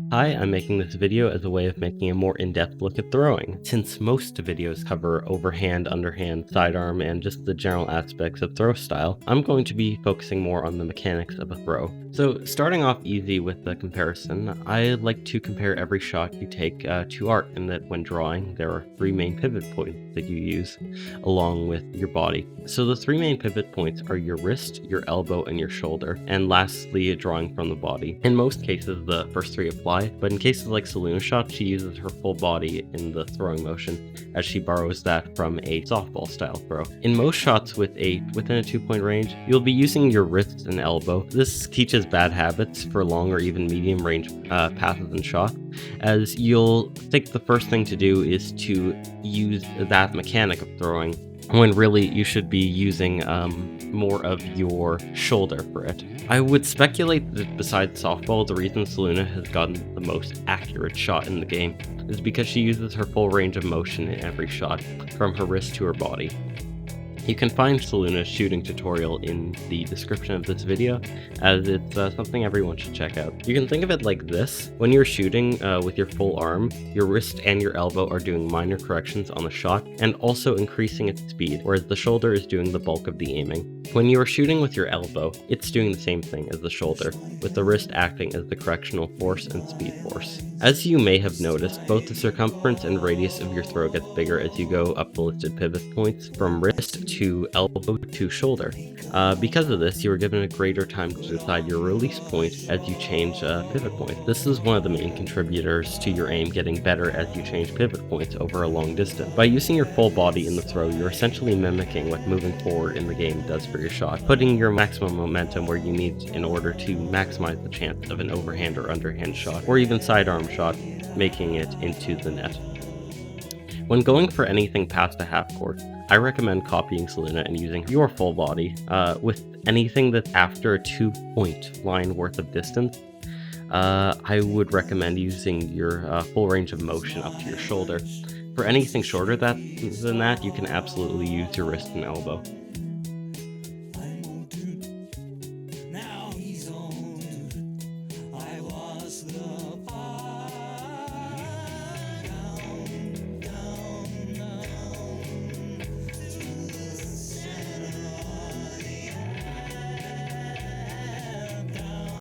Hi, I'm making this video as a way of making a more in-depth look at throwing. Since most videos cover overhand, underhand, sidearm, and just the general aspects of throw style, I'm going to be focusing more on the mechanics of a throw. So starting off easy with the comparison, I like to compare every shot you take to art, in that when drawing, there are three main pivot points that you use along with your body. So the three main pivot points are your wrist, your elbow, and your shoulder, and lastly, drawing from the body. In most cases, the first three apply, but in cases like Seluna shot, she uses her full body in the throwing motion, as she borrows that from a softball style throw. In most shots within a 2-point range, you'll be using your wrist and elbow. This teaches bad habits for long or even medium range passes and shots, as you'll think the first thing to do is to use that mechanic of throwing, when really you should be using more of your shoulder for it. I would speculate that besides softball, the reason Seluna has gotten the most accurate shot in the game is because she uses her full range of motion in every shot, from her wrist to her body. You can find Seluna's shooting tutorial in the description of this video, as it's something everyone should check out. You can think of it like this: when you're shooting with your full arm, your wrist and your elbow are doing minor corrections on the shot and also increasing its speed, whereas the shoulder is doing the bulk of the aiming. When you are shooting with your elbow, it's doing the same thing as the shoulder, with the wrist acting as the correctional force and speed force. As you may have noticed, both the circumference and radius of your throw gets bigger as you go up the listed pivot points from wrist to elbow to shoulder. Because of this, you are given a greater time to decide your release point as you change pivot point. This is one of the main contributors to your aim getting better as you change pivot points over a long distance. By using your full body in the throw, you're essentially mimicking what moving forward in the game does for your shot, putting your maximum momentum where you need in order to maximize the chance of an overhand or underhand shot, or even sidearm shot, making it into the net. When going for anything past a half court, I recommend copying Seluna and using your full body. With anything that's after a 2-point line worth of distance, I would recommend using your full range of motion up to your shoulder. For anything shorter than that, you can absolutely use your wrist and elbow.